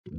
Good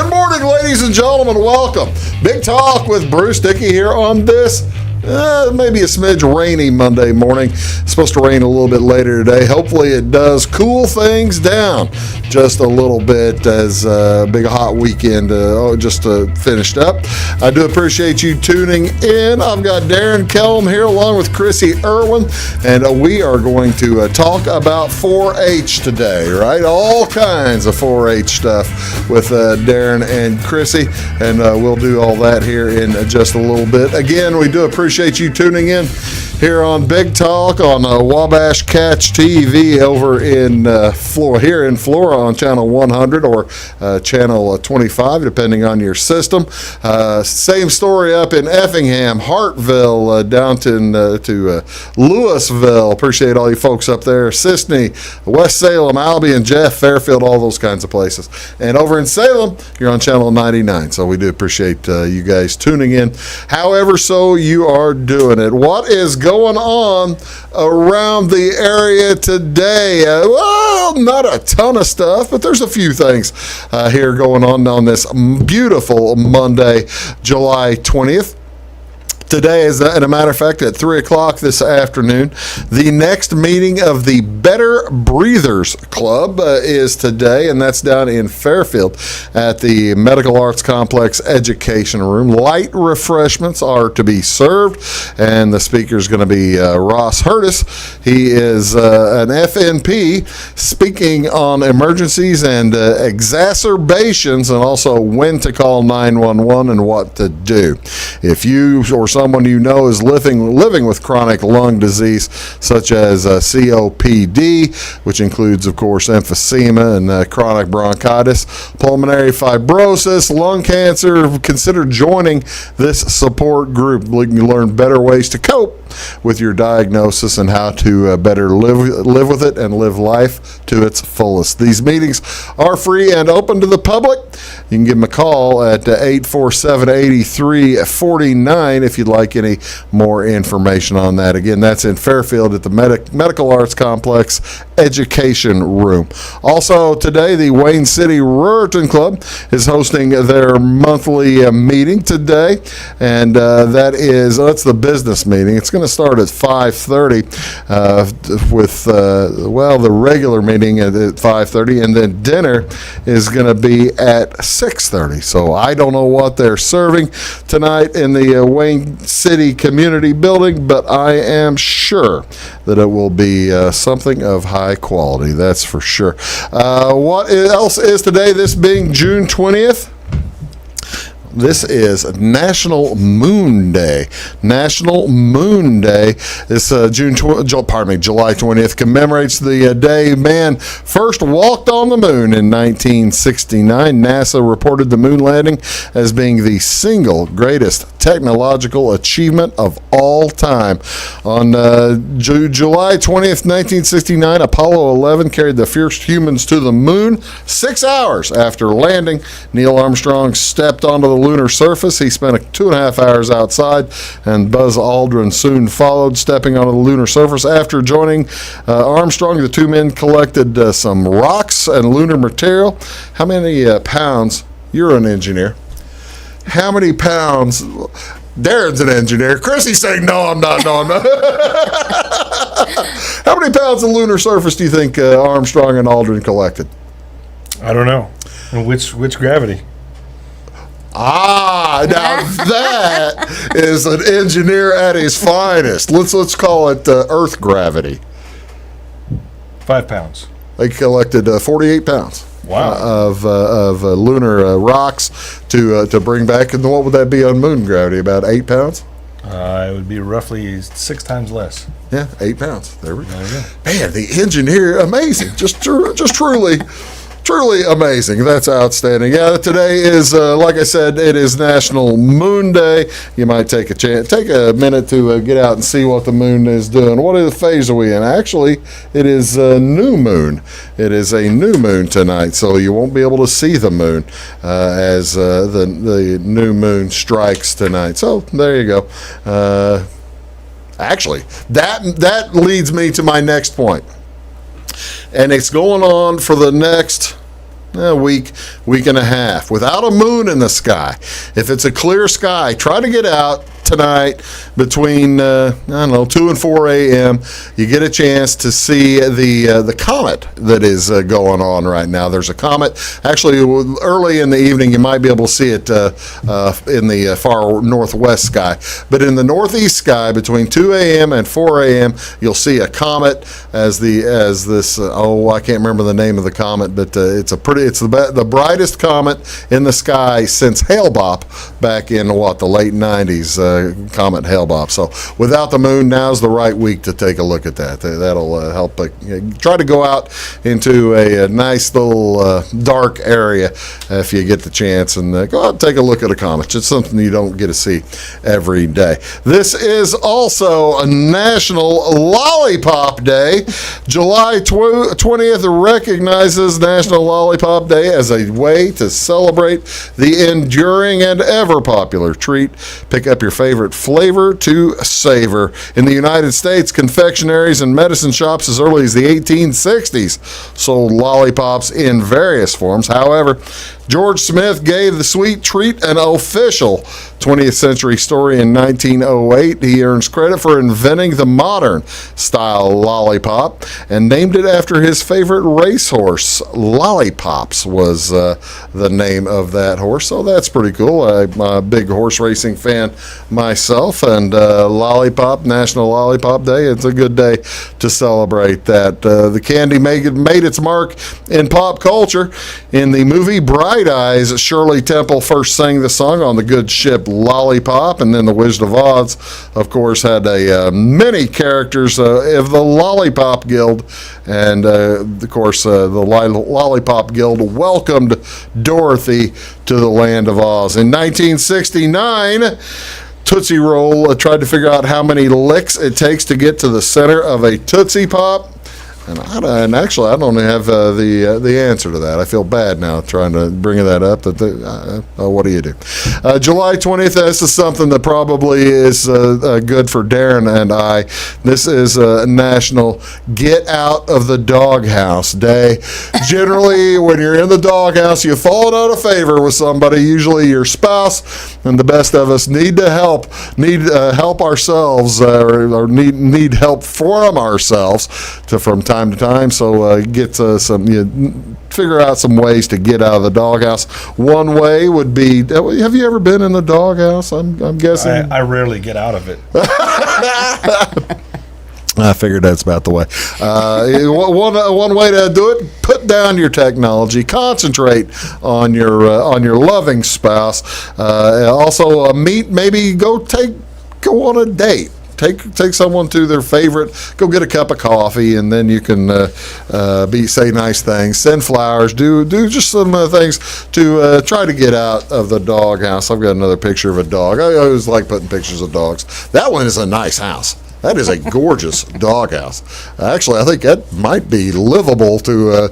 morning, ladies and gentlemen. Welcome. Big Talk with Bruce Dickey here on this maybe a smidge rainy Monday morning. It's supposed to rain a little bit later today. Hopefully it does cool things down just a little bit as a big hot weekend just finished up. I do appreciate you tuning in. I've got Darin, Koelm here along with Chrissy, Erwin, and we are going to talk about 4-H today, right? All kinds of 4-H stuff with Darin and Chrissy, and we'll do all that here in just a little bit. Again, we do appreciate you tuning in here on Big Talk on Wabash Catch TV over in Flora on channel 100 or channel 25, depending on your system. Same story up in Effingham, Hartville, down to Louisville. Appreciate all you folks up there. Sisney, West Salem, Albion, Jeff, Fairfield, all those kinds of places. And over in Salem, you're on channel 99. So we do appreciate you guys tuning in. However, so you are doing it. What is going on around the area today? Well, not a ton of stuff, but there's a few things here going on this beautiful Monday, July 20th. Today, as a matter of fact, at 3 o'clock this afternoon, the next meeting of the Better Breathers Club is today, and that's down in Fairfield at the Medical Arts Complex Education Room. Light refreshments are to be served, and the speaker is going to be Ross Hurtis. He is an FNP speaking on emergencies and exacerbations, and also when to call 911 and what to do. If you or someone you know is living with chronic lung disease such as COPD, which includes, of course, emphysema and chronic bronchitis, pulmonary fibrosis, lung cancer, consider joining this support group. You can learn better ways to cope with your diagnosis and how to better live with it and live life to its fullest. These meetings are free and open to the public. You can give them a call at 847-8349 if you'd like any more information on that. Again, that's in Fairfield at the Medical Arts Complex Education Room. Also today, the Wayne City Ruritan Club is hosting their monthly meeting today, and that's the business meeting. It's going to start at 5:30 with the regular meeting at 5:30, and then dinner is going to be at 6:30. So I don't know what they're serving tonight in the Wayne City Community Building, but I am sure that it will be something of high quality. That's for sure. What else is today? This being June 20th. This is National Moon Day. National Moon Day. This July 20th commemorates the day man first walked on the moon in 1969. NASA reported the moon landing as being the single greatest technological achievement of all time. On July 20th, 1969, Apollo 11 carried the first humans to the moon. 6 hours after landing, Neil Armstrong stepped onto the lunar surface. He spent 2.5 hours outside, and Buzz Aldrin soon followed, stepping onto the lunar surface. After joining Armstrong, the two men collected some rocks and lunar material. How many pounds? You're an engineer. How many pounds? Darin's an engineer. Chrissy's saying, no, I'm not. How many pounds of lunar surface do you think Armstrong and Aldrin collected? I don't know. And which gravity? Now that is an engineer at his finest. Let's call it Earth gravity. 5 pounds. They collected 48 pounds. Wow. Of lunar rocks to bring back. And what would that be on moon gravity? About 8 pounds? It would be roughly 6 times less. Yeah, 8 pounds. There we go. There you go. Man, the engine here, amazing. Just truly amazing. That's outstanding. Yeah, today is, like I said, it is National Moon Day. You might take a minute to get out and see what the moon is doing. What phase are we in? Actually, it is new moon. It is a new moon tonight, so you won't be able to see the moon as the new moon strikes tonight. So there you go. Actually, that leads me to my next point. And it's going on for the next week and a half without a moon in the sky. If it's a clear sky, try to get out tonight between 2 and 4 a.m. You get a chance to see the comet that is going on right now. There's a comet. Actually, early in the evening, you might be able to see it in the far northwest sky. But in the northeast sky, between 2 a.m. and 4 a.m., you'll see a comet as this. I can't remember the name of the comet, but it's the brightest comet in the sky since Hale-Bopp back in the late 90s. Comet Hale-Bopp. So without the moon, now's the right week to take a look at that. That'll help. Try to go out into a nice little dark area if you get the chance, and go out and take a look at a comet. It's something you don't get to see every day. This is also a National Lollipop Day. July 20th recognizes National Lollipop Day as a way to celebrate the enduring and ever popular treat. Pick up your favorite flavor to savor. In the United States, confectionaries and medicine shops as early as the 1860s sold lollipops in various forms. However, George Smith gave the sweet treat an official 20th century story in 1908. He earns credit for inventing the modern style lollipop and named it after his favorite racehorse. Lollipops was the name of that horse, so that's pretty cool. I'm a big horse racing fan myself, and National Lollipop Day, it's a good day to celebrate that. The candy made its mark in pop culture. In the movie Bright Eyes, Shirley Temple first sang the song on the good ship Lollipop, and then The Wizard of Oz, of course, had many characters of the Lollipop Guild, and of course the Lollipop Guild welcomed Dorothy to the land of Oz. In 1969, Tootsie Roll tried to figure out how many licks it takes to get to the center of a Tootsie Pop. And actually, I don't have the answer to that. I feel bad now trying to bring that up. What do you do? July 20th, this is something that probably is good for Darin and I. This is National Get Out of the Doghouse Day. Generally, when you're in the doghouse, you've fallen out of favor with somebody, usually your spouse, and the best of us need help ourselves, or need help from ourselves from time to time. So figure out some ways to get out of the doghouse. One way would be, have you ever been in the doghouse? I'm guessing. I rarely get out of it. I figured that's about the way. One way to do it: put down your technology, concentrate on your loving spouse. Also, go on a date. Take someone to their favorite. Go get a cup of coffee, and then you can say nice things, send flowers, do just some things to try to get out of the doghouse. I've got another picture of a dog. I always like putting pictures of dogs. That one is a nice house. That is a gorgeous doghouse. Actually, I think that might be livable to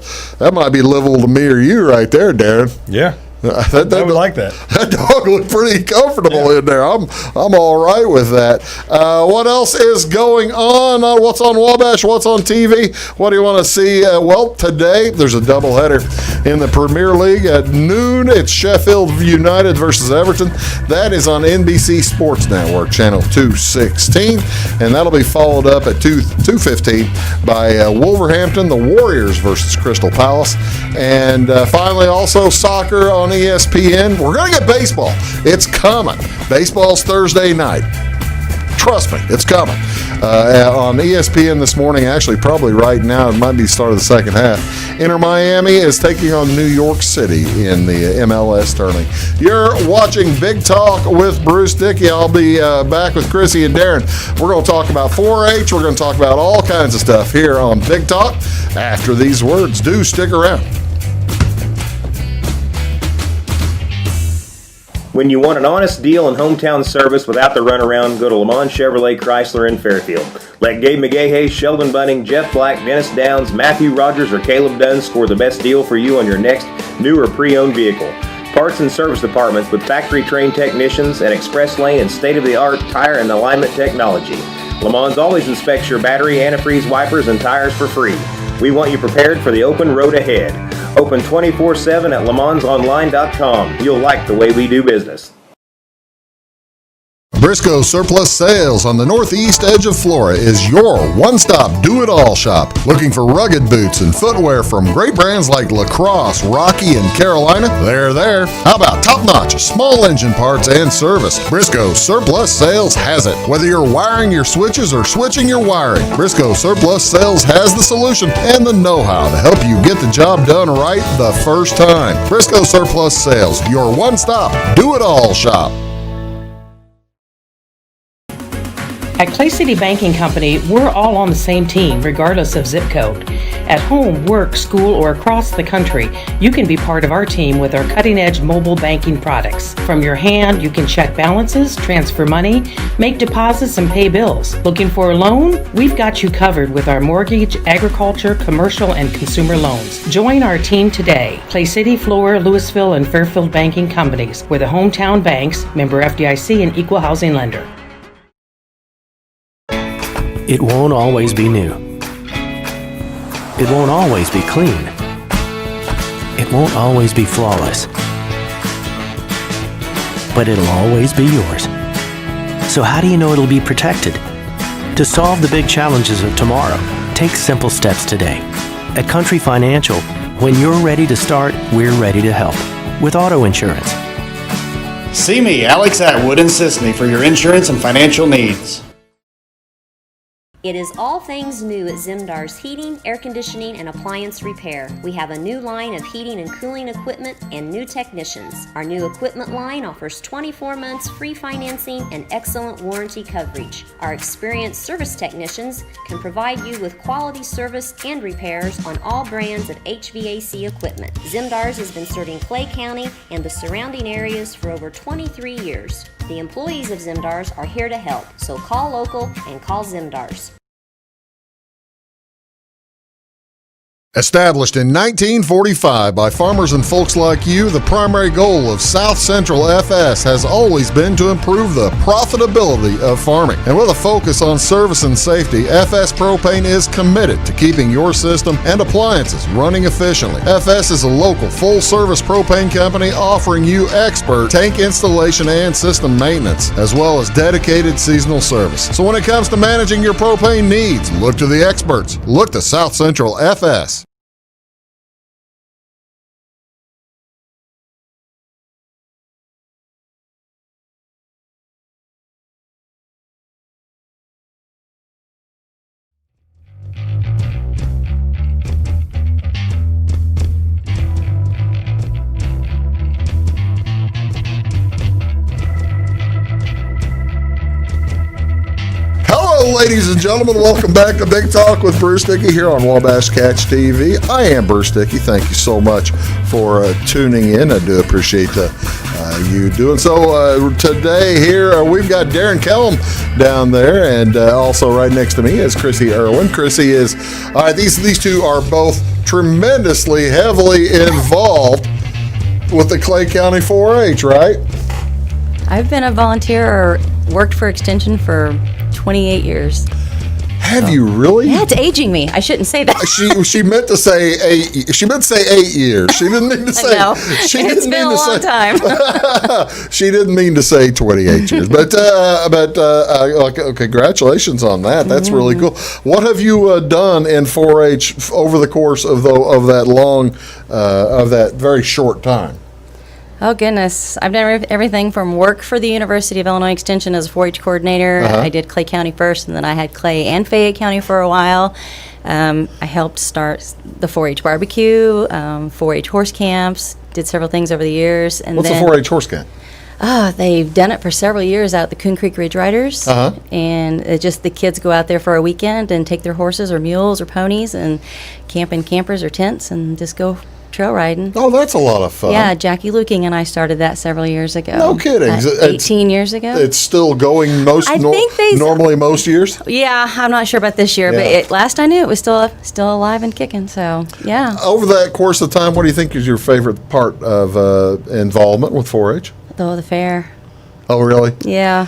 me or you right there, Darin. Yeah. I would like that. That dog looked pretty comfortable in there. I'm all right with that. What else is going on? What's on Wabash? What's on TV? What do you want to see? Today there's a doubleheader in the Premier League at noon. It's Sheffield United versus Everton. That is on NBC Sports Network, channel 216, and that'll be followed up at 2:15 by Wolverhampton, the Warriors versus Crystal Palace, and finally also soccer on ESPN. We're going to get baseball. It's coming. Baseball's Thursday night. Trust me, it's coming. On ESPN this morning, actually probably right now, it might be the start of the second half, Inter Miami is taking on New York City in the MLS tourney. You're watching Big Talk with Bruce Dickey. I'll be back with Chrissy and Darin. We're going to talk about 4-H. We're going to talk about all kinds of stuff here on Big Talk after these words. Do stick around. When you want an honest deal and hometown service without the runaround, go to Lamont Chevrolet Chrysler in Fairfield. Let Gabe McGahey, Sheldon Bunning, Jeff Black, Dennis Downs, Matthew Rogers, or Caleb Dunn score the best deal for you on your next new or pre-owned vehicle. Parts and service departments with factory-trained technicians and express lane and state-of-the-art tire and alignment technology. Lamont always inspects your battery, antifreeze, wipers, and tires for free. We want you prepared for the open road ahead. Open 24/7 at LeMansOnline.com. You'll like the way we do business. Briscoe Surplus Sales on the northeast edge of Flora is your one-stop do-it-all shop. Looking for rugged boots and footwear from great brands like Lacrosse, Rocky, and Carolina? They're there. How about top-notch small engine parts and service? Briscoe Surplus Sales has it. Whether you're wiring your switches or switching your wiring, Briscoe Surplus Sales has the solution and the know-how to help you get the job done right the first time. Briscoe Surplus Sales, your one-stop do-it-all shop. At Clay City Banking Company, we're all on the same team, regardless of zip code. At home, work, school, or across the country, you can be part of our team with our cutting-edge mobile banking products. From your hand, you can check balances, transfer money, make deposits, and pay bills. Looking for a loan? We've got you covered with our mortgage, agriculture, commercial, and consumer loans. Join our team today. Clay City, Flora, Louisville, and Fairfield Banking Companies. We're the hometown banks, member FDIC, and equal housing lender. It won't always be new. It won't always be clean. It won't always be flawless. But it'll always be yours. So how do you know it'll be protected? To solve the big challenges of tomorrow, take simple steps today. At Country Financial, when you're ready to start, we're ready to help. With auto insurance. See me, Alex Atwood in Sisney, for your insurance and financial needs. It is all things new at Zimdar's Heating, Air Conditioning, and Appliance Repair. We have a new line of heating and cooling equipment and new technicians. Our new equipment line offers 24 months free financing and excellent warranty coverage. Our experienced service technicians can provide you with quality service and repairs on all brands of HVAC equipment. Zimdar's has been serving Clay County and the surrounding areas for over 23 years. The employees of Zimdar's are here to help, so call local and call Zimdar's. Established in 1945 by farmers and folks like you, the primary goal of South Central FS has always been to improve the profitability of farming. And with a focus on service and safety, FS Propane is committed to keeping your system and appliances running efficiently. FS is a local full-service propane company offering you expert tank installation and system maintenance, as well as dedicated seasonal service. So when it comes to managing your propane needs, look to the experts. Look to South Central FS. Ladies and gentlemen, welcome back to Big Talk with Bruce Dickey here on Wabash Catch TV. I am Bruce Dickey. Thank you so much for tuning in. I do appreciate you doing so. Today here, we've got Darin Koelm down there, and also right next to me is Chrissy Erwin. Chrissy is, these two are both tremendously heavily involved with the Clay County 4-H, right? I've been a volunteer or worked for Extension for 28 years. Have you really? Yeah, it's aging me. I shouldn't say that. She meant to say 8. She meant to say 8 years. She didn't mean to say. I know. It's been a long time. She didn't mean to say 28 years. But congratulations on that. That's really cool. What have you done in 4-H over the course of that long, of that very short time? Oh, goodness. I've done everything from work for the University of Illinois Extension as a 4-H coordinator. I did Clay County first, and then I had Clay and Fayette County for a while. I helped start the 4-H barbecue, 4-H horse camps, did several things over the years. And What's then, a 4-H horse camp? They've done it for several years out at the Coon Creek Ridge Riders. And it just the kids go out there for a weekend and take their horses or mules or ponies and camp in campers or tents and just go trail riding. Oh, that's a lot of fun. Yeah, Jackie Luking and I started that several years ago. No kidding. 18 years ago. It's still going normally most years? Yeah, I'm not sure about this year, but last I knew it was still alive and kicking, so yeah. Over that course of time, what do you think is your favorite part of involvement with 4-H? The fair. Oh, really? Yeah.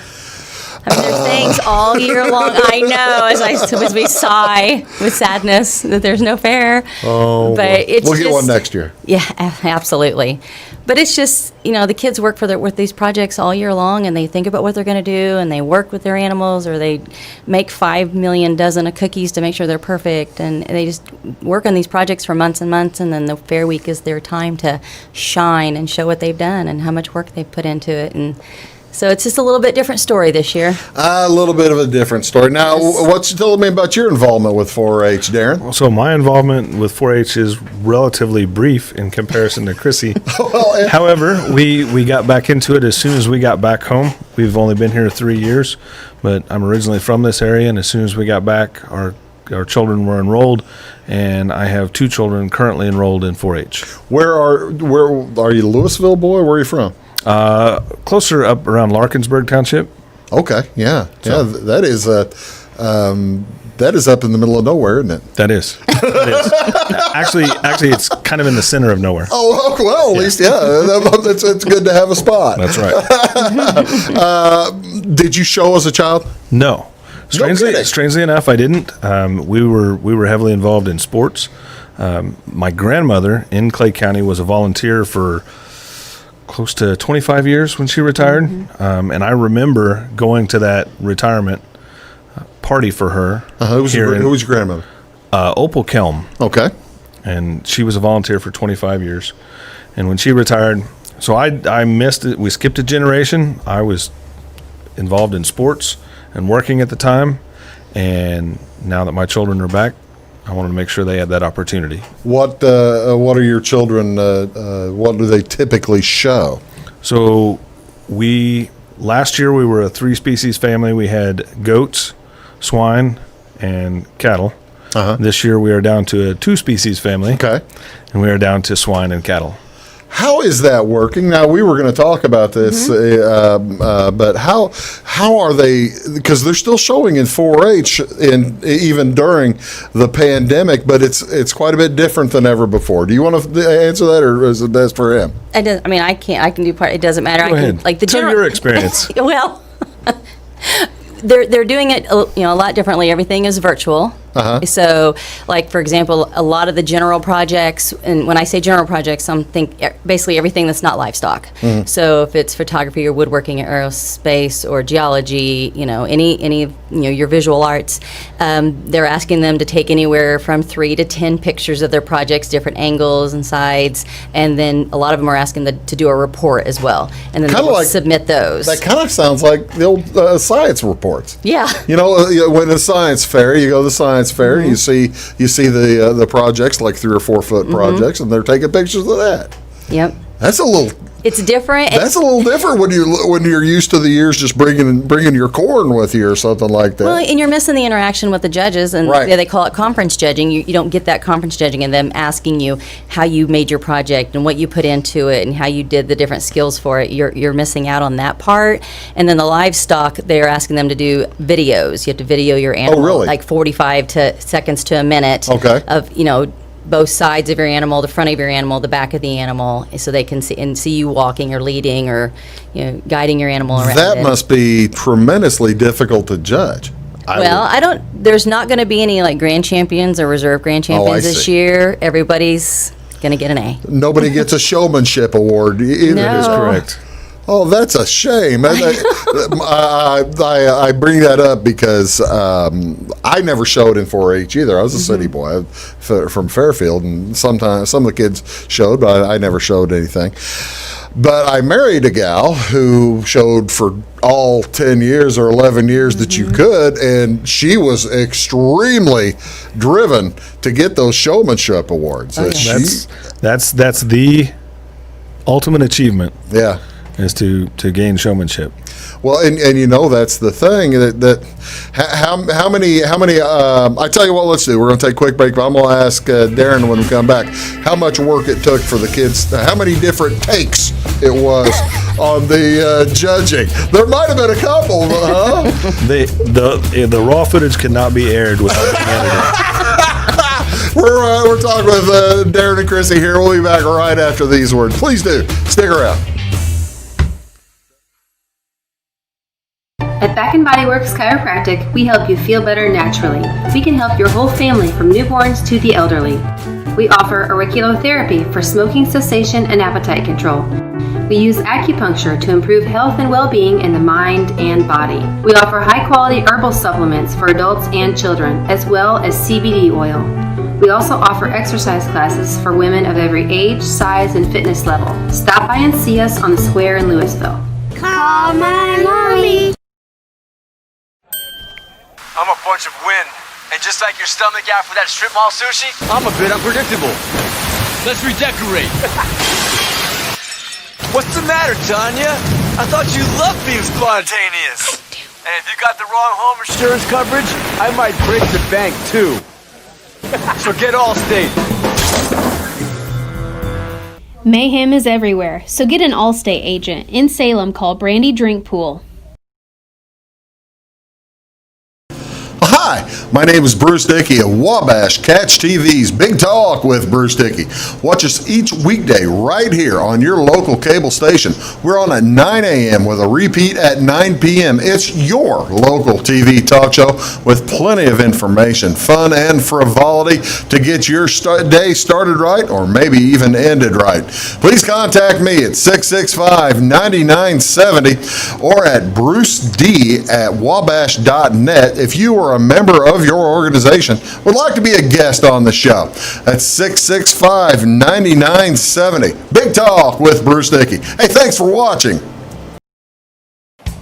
I mean, there's things all year long. I know, as we sigh with sadness that there's no fair. Oh, but we'll get one next year. Yeah, absolutely. But it's just, the kids work with these projects all year long, and they think about what they're going to do, and they work with their animals, or they make 5 million dozen of cookies to make sure they're perfect, and they just work on these projects for months and months, and then the fair week is their time to shine and show what they've done and how much work they've put into it. And so it's just a little bit different story this year. A little bit of a different story. Now, what's telling me about your involvement with 4-H, Darin? So my involvement with 4-H is relatively brief in comparison to Chrissy. However, we got back into it as soon as we got back home. We've only been here 3 years, but I'm originally from this area, and as soon as we got back, our children were enrolled, and I have 2 children currently enrolled in 4-H. Where are you, Louisville boy? Where are you from? Closer up around Larkinsburg Township. Okay, yeah, that is up in the middle of nowhere, isn't it? That is. Actually, it's kind of in the center of nowhere. Oh, well, at least, it's good to have a spot. That's right. Did you show as a child? No. Strangely enough, I didn't. We were heavily involved in sports. My grandmother in Clay County was a volunteer for close to 25 years when she retired. And I remember going to that retirement party for her. Who was your grandmother? Opal Koelm. Okay. And she was a volunteer for 25 years. And when she retired, so I missed it. We skipped a generation. I was involved in sports and working at the time. And now that my children are back, I wanted to make sure they had that opportunity. What are your children? What do they typically show? So last year we were a 3-species family. We had goats, swine, and cattle. This year we are down to a 2-species family. Okay. And we are down to swine and cattle. How is that working? Now, we were going to talk about this, but how are they, because they're still showing in 4-H even during the pandemic, but it's quite a bit different than ever before. Do you want to answer that, or is it best for him? I can do part. It doesn't matter. Go ahead. Tell your experience. Well, they're doing it a lot differently. Everything is virtual. So, like, for example, a lot of the general projects, and when I say general projects, I'm basically everything that's not livestock. So if it's photography or woodworking or aerospace or geology, any your visual arts, they're asking them to take anywhere from 3 to 10 pictures of their projects, different angles and sides, and then a lot of them are asking to do a report as well, and then they'll submit those. That kind of sounds like the old science reports. Yeah. When the science fair, you go to the science fair, and you see the projects, like 3 or 4 foot projects, and they're taking pictures of that. Yep. It's different. That's a little different when you're used to the years just bringing your corn with you or something like that. Well, and you're missing the interaction with the judges, and they call it conference judging. You don't get that conference judging and them asking you how you made your project and what you put into it and how you did the different skills for it. You're missing out on that part. And then the livestock, they're asking them to do videos. You have to video your animal, like 45 seconds to a minute of both sides of your animal, the front of your animal, the back of the animal, so they can see you walking or leading or guiding your animal around. That must be tremendously difficult to judge. There's not going to be any like grand champions or reserve grand champions this year. Everybody's going to get an A. Nobody gets a showmanship award either. No. That is correct. Oh, that's a shame. I bring that up because I never showed in 4-H either. I was a city boy from Fairfield, and sometimes some of the kids showed, but I never showed anything. But I married a gal who showed for all 10 years or 11 years that you could, and she was extremely driven to get those showmanship awards. That's the ultimate achievement. Yeah. Is to gain showmanship. Well, and you know, that's the thing that how many I tell you what, let's do. We're going to take a quick break, but I'm going to ask Darin when we come back how much work it took for the kids, how many different takes it was on the judging. There might have been a couple, huh? The raw footage cannot be aired without being edited. We're talking with Darin and Chrissy here. We'll be back right after these words. Please do stick around. At Back & Body Works Chiropractic, we help you feel better naturally. We can help your whole family from newborns to the elderly. We offer auriculotherapy for smoking cessation and appetite control. We use acupuncture to improve health and well-being in the mind and body. We offer high-quality herbal supplements for adults and children, as well as CBD oil. We also offer exercise classes for women of every age, size, and fitness level. Stop by and see us on the square in Louisville. Call my mommy. I'm a bunch of wind, and just like your stomach after that strip mall sushi, I'm a bit unpredictable. Let's redecorate. What's the matter, Tanya? I thought you loved being spontaneous. And if you got the wrong home insurance coverage, I might break the bank too. So get Allstate. Mayhem is everywhere, so get an Allstate agent in Salem called Brandy Drink Pool. Hi, my name is Bruce Dickey of Wabash Catch TV's Big Talk with Bruce Dickey. Watch us each weekday right here on your local cable station. We're on at 9 a.m. with a repeat at 9 p.m. It's your local TV talk show with plenty of information, fun, and frivolity to get your day started right or maybe even ended right. Please contact me at 665-9970 or at bruced@wabash.net if you are a member of your organization would like to be a guest on the show. That's 665-9970. Big Talk with Bruce Dickey. Hey, thanks for watching.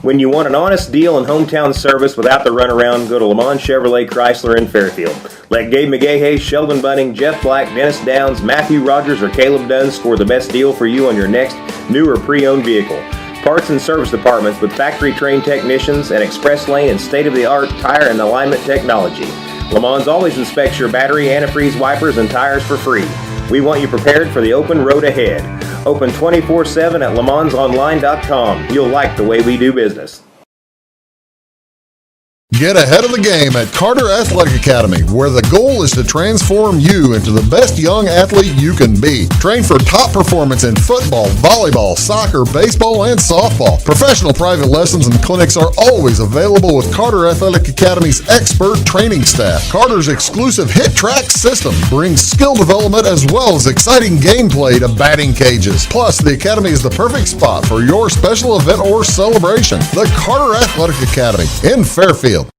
When you want an honest deal and hometown service without the runaround, go to Lamont Chevrolet Chrysler in Fairfield. Let Gabe McGahey, Sheldon Bunning, Jeff Black, Dennis Downs, Matthew Rogers, or Caleb Dunn score the best deal for you on your next new or pre-owned vehicle. Parts and service departments with factory-trained technicians and express lane and state-of-the-art tire and alignment technology. Lamont always inspects your battery, antifreeze, wipers, and tires for free. We want you prepared for the open road ahead. Open 24/7 at LaMonsOnline.com. You'll like the way we do business. Get ahead of the game at Carter Athletic Academy, where the goal is to transform you into the best young athlete you can be. Train for top performance in football, volleyball, soccer, baseball, and softball. Professional private lessons and clinics are always available with Carter Athletic Academy's expert training staff. Carter's exclusive Hit Track system brings skill development as well as exciting gameplay to batting cages. Plus, the Academy is the perfect spot for your special event or celebration. The Carter Athletic Academy in Fairfield.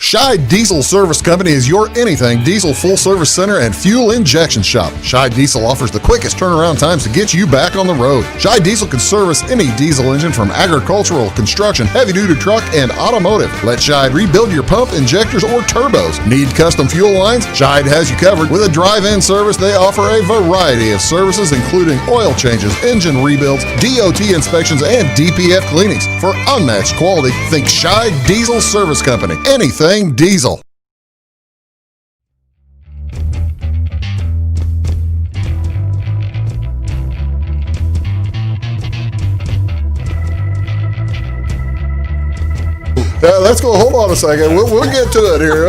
Scheid Diesel Service Company is your anything diesel full service center and fuel injection shop. Scheid Diesel offers the quickest turnaround times to get you back on the road. Scheid Diesel can service any diesel engine from agricultural, construction, heavy-duty truck, and automotive. Let Scheid rebuild your pump, injectors, or turbos. Need custom fuel lines? Scheid has you covered. With a drive-in service, they offer a variety of services including oil changes, engine rebuilds, DOT inspections, and DPF cleanings. For unmatched quality, think Scheid Diesel Service Company. Anything diesel. Let's go. Hold on a second. We'll get to it here.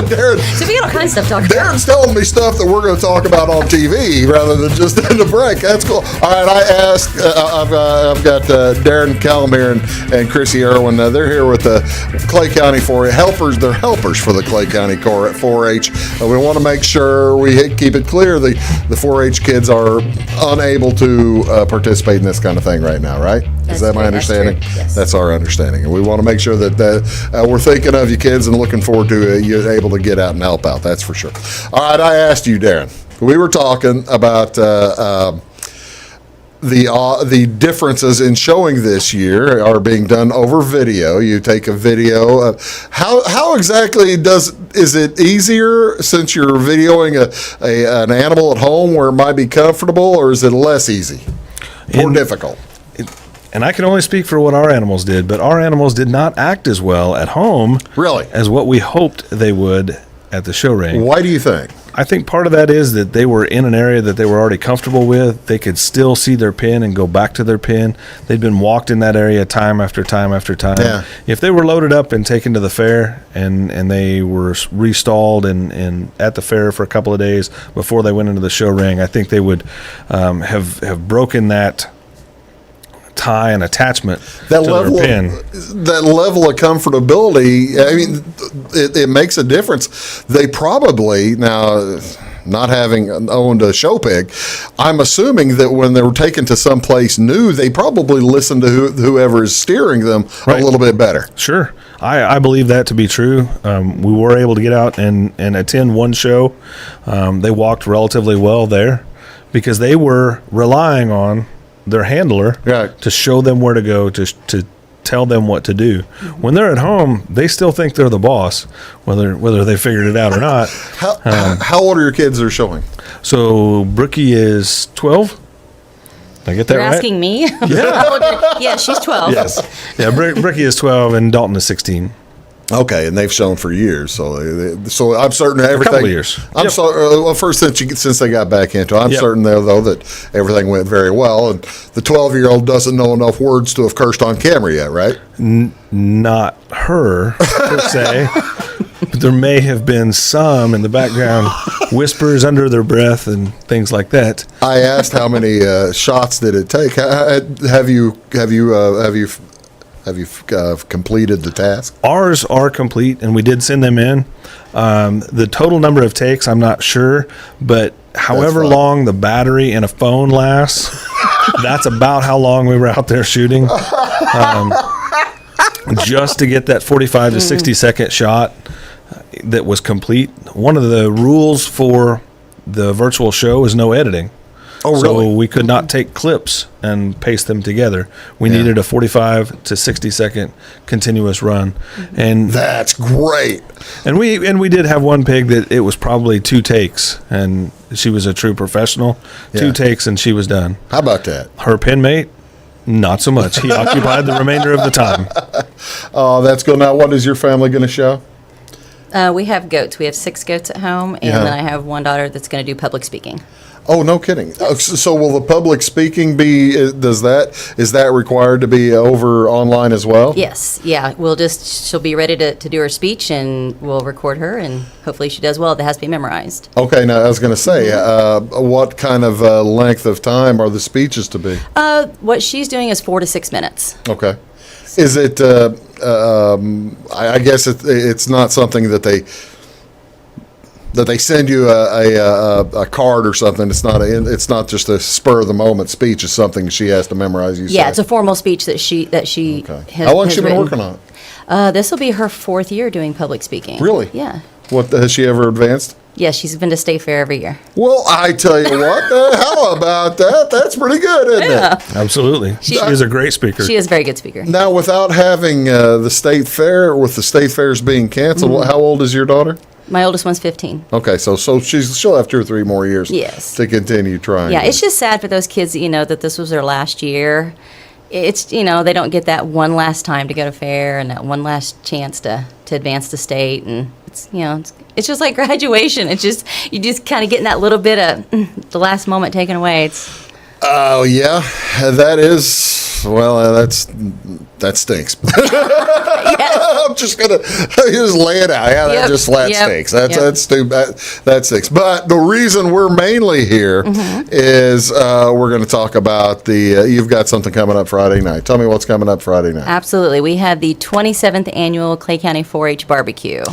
Darin. So we got all kinds of stuff to talk about. Darin's telling me stuff that we're going to talk about on TV rather than just in the break. That's cool. All right, I asked. I've got Darin Koelm here and Chrissy Erwin. They're here with the Clay County 4-H helpers. They're helpers for the Clay County 4-H. We want to make sure we keep it clear the 4-H kids are unable to participate in this kind of thing right now, right? Is that my understanding? That's true. Yes. That's our understanding, and we want to make sure that we're thinking of you kids and looking forward to you able to get out and help out. That's for sure. All right, I asked you, Darin. We were talking about the differences in showing this year are being done over video. You take a video. How exactly is it easier since you're videoing an animal at home where it might be comfortable, or is it less easy or difficult? And I can only speak for what our animals did, but our animals did not act as well at home as what we hoped they would at the show ring. Why do you think? I think part of that is that they were in an area that they were already comfortable with. They could still see their pen and go back to their pen. They'd been walked in that area time after time after time. Yeah. If they were loaded up and taken to the fair and they were restalled and at the fair for a couple of days before they went into the show ring, I think they would have broken that tie and attachment that to level their pen. That level of comfortability, I mean, it makes a difference. They probably, now, not having owned a show pig, I'm assuming that when they were taken to someplace new, they probably listened to whoever is steering them a little bit better. Sure. I believe that to be true. We were able to get out and attend one show. They walked relatively well there because they were relying on their handler to show them where to go, to tell them what to do. When they're at home, they still think they're the boss, whether they figured it out or not. How old are your kids that are showing? So Brookie is 12. Did I get that right? You're asking me? Yeah. Yeah, she's 12. Yes. Yeah, Brookie is 12 and Dalton is 16. Okay, and they've shown for years, so I'm certain everything. A couple of years. First since they got back into it, I'm certain though that everything went very well. And the 12-year-old doesn't know enough words to have cursed on camera yet, right? Not her per se, but there may have been some in the background whispers under their breath and things like that. I asked how many shots did it take. Have you completed the task? Ours are complete, and we did send them in. The total number of takes, I'm not sure, but however long the battery in a phone lasts, that's about how long we were out there shooting. Just to get that 45 to 60 second shot that was complete. One of the rules for the virtual show is no editing. Oh, really? So we could not take clips and paste them together. We needed a 45 to 60 second continuous run, and that's great. And we did have one pig that it was probably 2 takes, and she was a true professional. 2 takes and she was done. How about that? Her pen mate, not so much. He occupied the remainder of the time. Oh, that's good. Now, what is your family going to show? We have goats. We have 6 goats at home, and then I have one daughter that's going to do public speaking. Oh, no kidding. So will the public speaking be, is that required to be over online as well? Yes. Yeah. She'll be ready to do her speech, and we'll record her, and hopefully she does well. That has to be memorized. Okay. Now, I was going to say, what kind of length of time are the speeches to be? What she's doing is 4 to 6 minutes. Okay. Is it, I guess it's not something that they send you a card or something. It's not just a spur of the moment speech. It's something she has to memorize. It's a formal speech that she okay. has. How long has she been working on it? This will be her 4th year doing public speaking. Really? Yeah. What has she ever advanced? Yeah, she's been to State Fair every year. Well, I tell you what, how about that? That's pretty good, isn't it? Absolutely. She is a great speaker. She is a very good speaker. Now, without having the State Fair, with the State Fairs being canceled, how old is your daughter? My oldest one's 15. Okay, so she'll have 2 or 3 more years to continue trying. Yeah, it's just sad for those kids, that this was their last year. It's, they don't get that one last time to go to fair and that one last chance to advance to state. And it's just like graduation. It's just, you just kind of getting that little bit of the last moment taken away. Oh, yeah, that is Well, that stinks. I'm just gonna just lay it out. Yeah, that just flat stinks. That's too bad. That stinks. But the reason we're mainly here is we're going to talk about you've got something coming up Friday night. Tell me what's coming up Friday night. Absolutely. We have the 27th annual Clay County 4-H barbecue.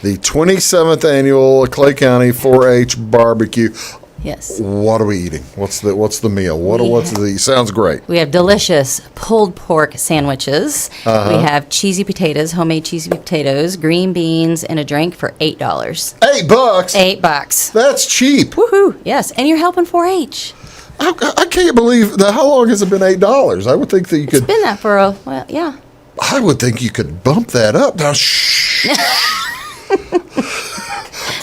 The 27th annual Clay County 4-H barbecue. Yes. What are we eating? What's the meal? Sounds great. We have delicious pulled pork sandwiches. We have cheesy potatoes, homemade cheesy potatoes, green beans, and a drink for $8. $8? $8. That's cheap. Woohoo! Yes, and you're helping 4-H. I can't believe that. How long has it been $8? I would think that you could. It's been that for yeah. I would think you could bump that up. Now, shh.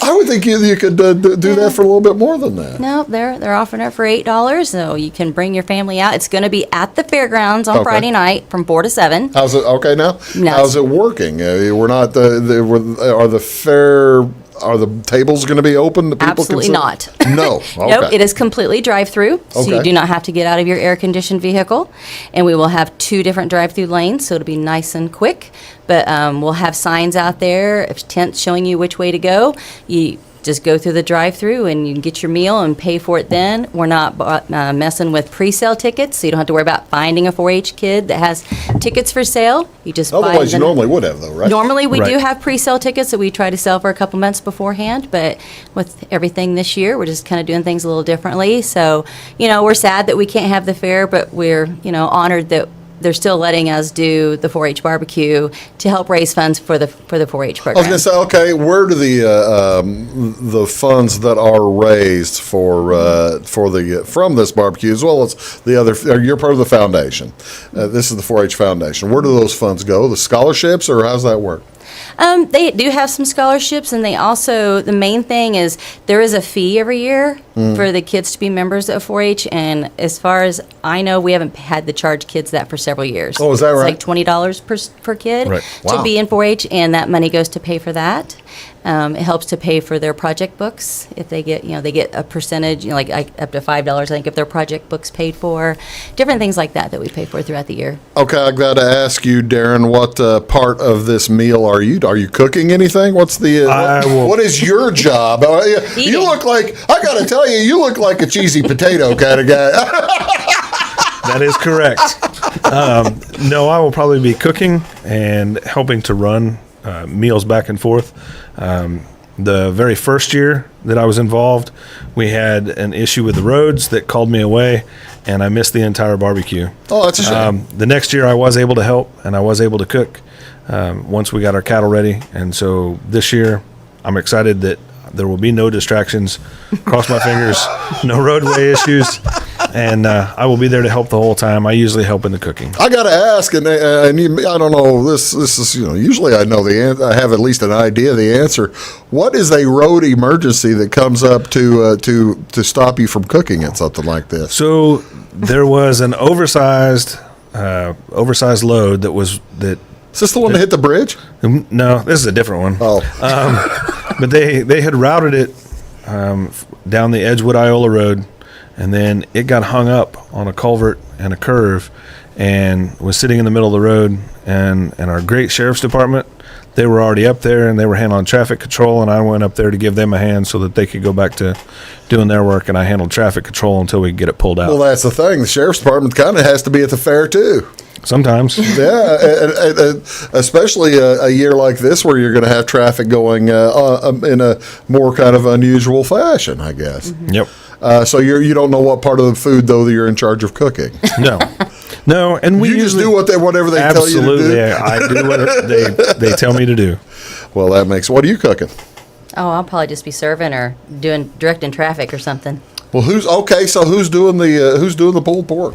I would think you could do that for a little bit more than that. No, they're offering it for $8, so you can bring your family out. It's going to be at the fairgrounds on Friday night from 4 to 7. How's it? Okay, now No. How's it working? We're not. Are the tables going to be open? Absolutely not. No. Okay. Nope, it is completely drive-through, so you do not have to get out of your air-conditioned vehicle. And we will have 2 different drive-through lanes, so it'll be nice and quick. But we'll have signs out there, tents showing you which way to go. You just go through the drive-through and you can get your meal and pay for it then. We're not messing with pre-sale tickets, so you don't have to worry about finding a 4-H kid that has tickets for sale. You just buy them. Otherwise, you normally would have, though, right? Normally, we do have pre-sale tickets that we try to sell for a couple months beforehand, but with everything this year, we're just kind of doing things a little differently. So, we're sad that we can't have the fair, but we're, honored that they're still letting us do the 4-H barbecue to help raise funds for the 4-H program. I was going to say, okay, where do the funds that are raised from this barbecue, as well as the other, you're part of the foundation. This is the 4-H Foundation. Where do those funds go? The scholarships, or how's that work? They do have some scholarships, and they also, the main thing is there is a fee every year for the kids to be members of 4-H, and as far as I know, we haven't had to charge kids that for several years. Oh, is that right? It's like $20 per kid Wow. to be in 4-H, and that money goes to pay for that. It helps to pay for their project books. If they get, they get a percentage, like up to $5, I think, if their project book's paid for. Different things like that we pay for throughout the year. Okay, I've got to ask you, Darin, what part of this meal are you? Are you cooking anything? What's the? What is your job? You look like, I got to tell you, you look like a cheesy potato kind of guy. That is correct. No, I will probably be cooking and helping to run meals back and forth. The very first year that I was involved, we had an issue with the roads that called me away, and I missed the entire barbecue. Oh, that's a shame. The next year I was able to help, and I was able to cook once we got our cattle ready. And so this year I'm excited that there will be no distractions. Cross my fingers, no roadway issues. And I will be there to help the whole time. I usually help in the cooking. I got to ask, and I don't know. This is usually I know the answer. I have at least an idea of the answer. What is a road emergency that comes up to stop you from cooking at something like this? So there was an oversized load that was that. Is this the one that hit the bridge? No, this is a different one. Oh, but they had routed it down the Edgewood Iola Road. And then it got hung up on a culvert and a curve and was sitting in the middle of the road. And our great sheriff's department, they were already up there and they were handling traffic control. And I went up there to give them a hand so that they could go back to doing their work. And I handled traffic control until we could get it pulled out. Well, that's the thing. The sheriff's department kind of has to be at the fair, too. Sometimes. Yeah, and especially a year like this where you're going to have traffic going in a more kind of unusual fashion, I guess. Mm-hmm. Yep. So you don't know what part of the food, though, that you're in charge of cooking. No, and we you just do whatever they tell you to do. Absolutely, I do what they tell me to do. Well, that makes. What are you cooking? Oh, I'll probably just be serving or directing traffic or something. Well, who's doing the pulled pork?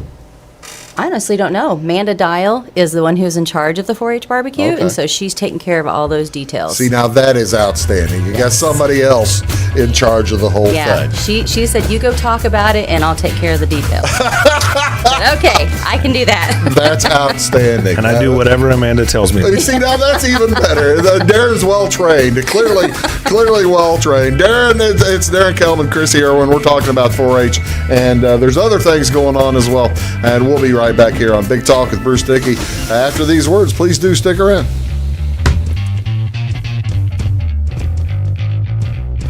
I honestly don't know. Manda Dial is the one who's in charge of the 4-H barbecue, and so she's taking care of all those details. See, now that is outstanding. You got somebody else in charge of the whole thing. She said, you go talk about it, and I'll take care of the details. Okay, I can do that. That's outstanding. And I do whatever Amanda tells me. You see, now that's even better. Darin's well trained, clearly well trained. Darin, it's Darin, Koelm, and Chrissy, Erwin. We're talking about 4-H, and there's other things going on as well. And we'll be right back here on Big Talk with Bruce Dickey. After these words, please do stick around.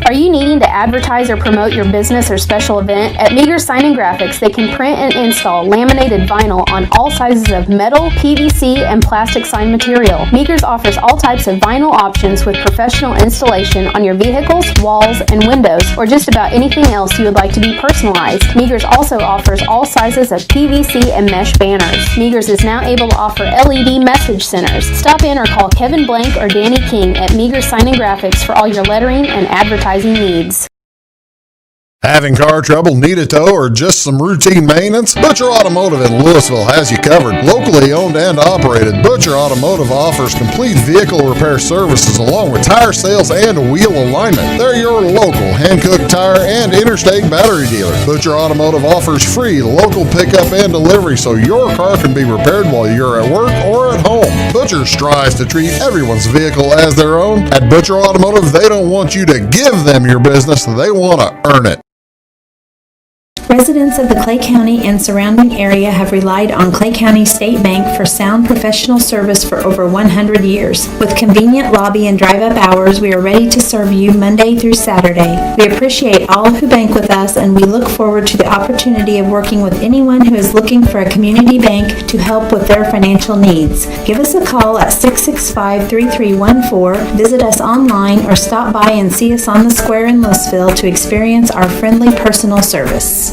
Are you needing to advertise or promote your business or special event? At Meager Sign and Graphics, they can print and install laminated vinyl on all sizes of metal, PVC, and plastic sign material. Meager's offers all types of vinyl options with professional installation on your vehicles, walls, and windows, or just about anything else you would like to be personalized. Meager's also offers all sizes of PVC and mesh banners. Meager's is now able to offer LED message centers. Stop in or call Kevin Blank or Danny King at Meager Sign and Graphics for all your lettering and advertising needs. Having car trouble, need a tow, or just some routine maintenance? Butcher Automotive in Louisville has you covered. Locally owned and operated, Butcher Automotive offers complete vehicle repair services along with tire sales and wheel alignment. They're your local hand-cooked tire and interstate battery dealer. Butcher Automotive offers free local pickup and delivery so your car can be repaired while you're at work or at home. Butcher strives to treat everyone's vehicle as their own. At Butcher Automotive, they don't want you to give them your business, they want to earn it. Residents of the Clay County and surrounding area have relied on Clay County State Bank for sound professional service for over 100 years. With convenient lobby and drive-up hours, we are ready to serve you Monday through Saturday. We appreciate all who bank with us, and we look forward to the opportunity of working with anyone who is looking for a community bank to help with their financial needs. Give us a call at 665-3314, visit us online, or stop by and see us on the square in Louisville to experience our friendly personal service.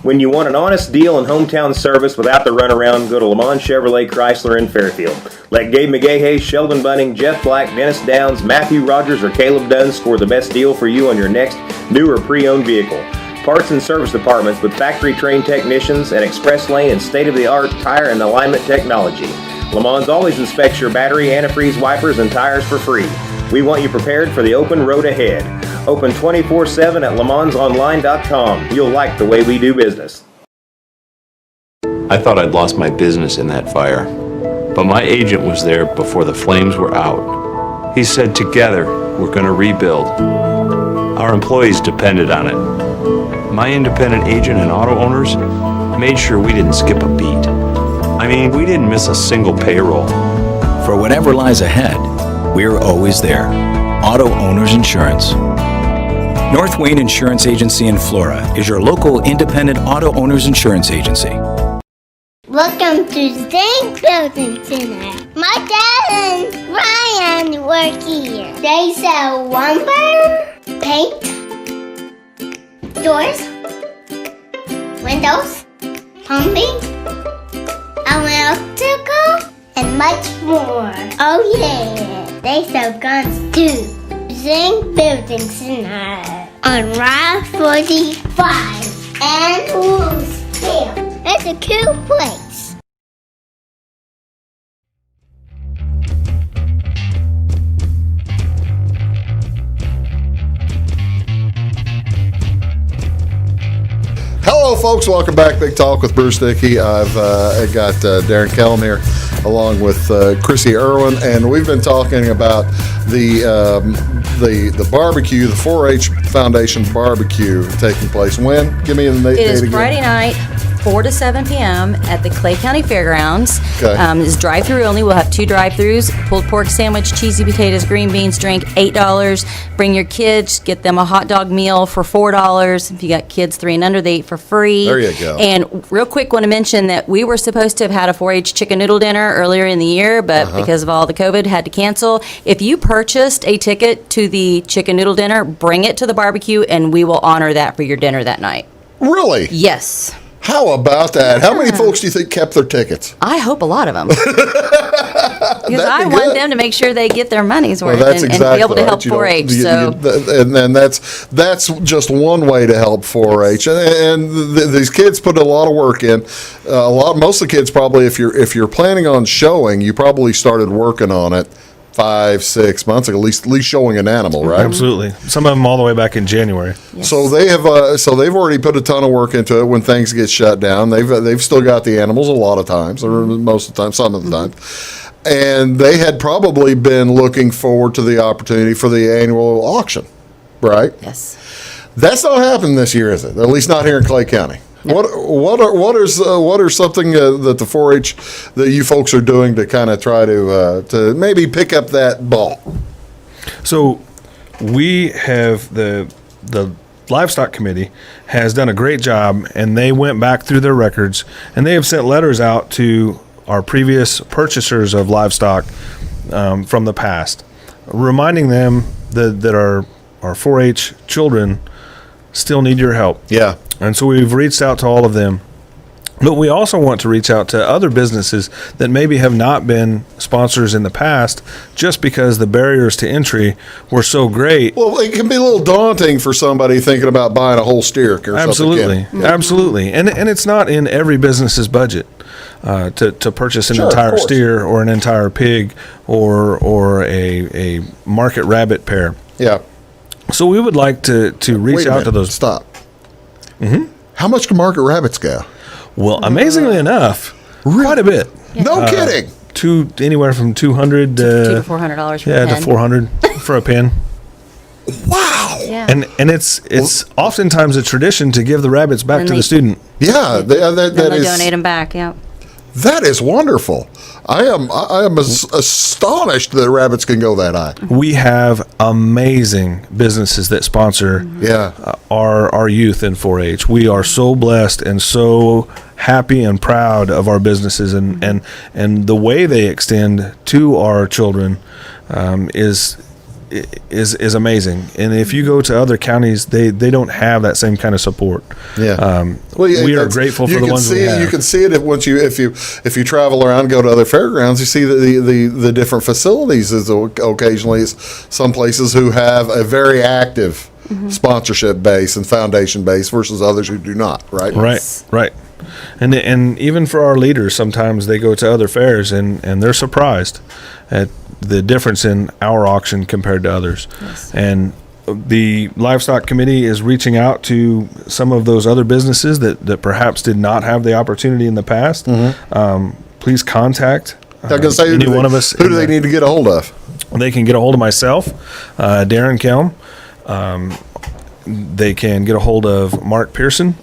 When you want an honest deal and hometown service without the runaround, go to Lamont Chevrolet Chrysler in Fairfield. Let Gabe McGahey, Sheldon Bunning, Jeff Black, Dennis Downs, Matthew Rogers, or Caleb Dunn score the best deal for you on your next new or pre-owned vehicle. Parts and service departments with factory-trained technicians and express lane and state-of-the-art tire and alignment technology. Lamont always inspects your battery, antifreeze, wipers, and tires for free. We want you prepared for the open road ahead. Open 24/7 at LeMansOnline.com. You'll like the way we do business. I thought I'd lost my business in that fire, but my agent was there before the flames were out. He said, together, we're going to rebuild. Our employees depended on it. My independent agent and auto owners made sure we didn't skip a beat. I mean, we didn't miss a single payroll. For whatever lies ahead, we're always there. Auto Owners Insurance. North Wayne Insurance Agency in Flora is your local independent auto owners insurance agency. Welcome to Zinc Building Center. My dad and Ryan work here. They sell lumber, paint, doors, windows, plumbing, electrical, and much more. Oh yeah, they sell guns too. Zinc Building Center on Route 45 and Louisville. It's a cool place. Hello, folks. Welcome back. Big Talk with Bruce Dickey. I've got Darin Koelm here, along with Chrissy Erwin, and we've been talking about the barbecue, the 4-H Foundation barbecue taking place. When? Give me the date again. It is Friday night, 4 to 7 p.m. at the Clay County Fairgrounds. Okay. It's drive-through only. We'll have 2 drive-throughs, pulled pork sandwich, cheesy potatoes, green beans, drink, $8. Bring your kids, get them a hot dog meal for $4. If you got kids 3 and under, they eat for free. There you go. And real quick, want to mention that we were supposed to have had a 4-H chicken noodle dinner earlier in the year, but because of all the COVID, had to cancel. If you purchased a ticket to the chicken noodle dinner, bring it to the barbecue, and we will honor that for your dinner that night. Really? Yes. How about that? How many folks do you think kept their tickets? I hope a lot of them. Because I want them to make sure they get their money's worth and be able to help 4-H. And then that's just one way to help 4-H. And these kids put a lot of work in. Most of the kids probably, if you're planning on showing, you probably started working on it 5, 6 months, at least showing an animal, right? Absolutely. Some of them all the way back in January. Yes. So they have, so they've already put a ton of work into it. When things get shut down, they've still got the animals a lot of times, or most of the time, some of the time, and they had probably been looking forward to the opportunity for the annual auction, right? Yes. That's not happening this year, is it? At least not here in Clay County. No. What are something that the 4-H that you folks are doing to kind of try to maybe pick up that ball? So we have the livestock committee has done a great job, and they went back through their records, and they have sent letters out to our previous purchasers of livestock from the past, reminding them that our 4-H children still need your help. Yeah. And so we've reached out to all of them. But we also want to reach out to other businesses that maybe have not been sponsors in the past, just because the barriers to entry were so great. Well, it can be a little daunting for somebody thinking about buying a whole steer or Absolutely. something. Absolutely. And it's not in every business's budget to purchase an entire steer or an entire pig or a market rabbit pair. Yeah. So we would like to reach out to those. Stop. Mm-hmm. How much can market rabbits go? Well, amazingly enough, quite a bit. Yeah. No kidding. Anywhere from $200 to $400 for a pen. to $400 for a pen. Wow. Yeah. And it's oftentimes a tradition to give the rabbits back to the student. Yeah, Then they donate them back. Yeah. That is wonderful. I am astonished that rabbits can go that high. We have amazing businesses that sponsor our youth in 4-H. We are so blessed and so happy and proud of our businesses, and the way they extend to our children is amazing. And if you go to other counties, they don't have that same kind of support. Yeah. We are grateful for the ones we have. You can see it if you travel around, go to other fairgrounds, you see the different facilities. Is occasionally some places who have a very active sponsorship base and foundation base versus others who do not. Right. Right. And even for our leaders, sometimes they go to other fairs and they're surprised at the difference in our auction compared to others. Yes. And the livestock committee is reaching out to some of those other businesses that perhaps did not have the opportunity in the past. Please contact any one of us. Who do they need to get a hold of? They can get a hold of myself, Darin Koelm. They can get a hold of Mark Pearson.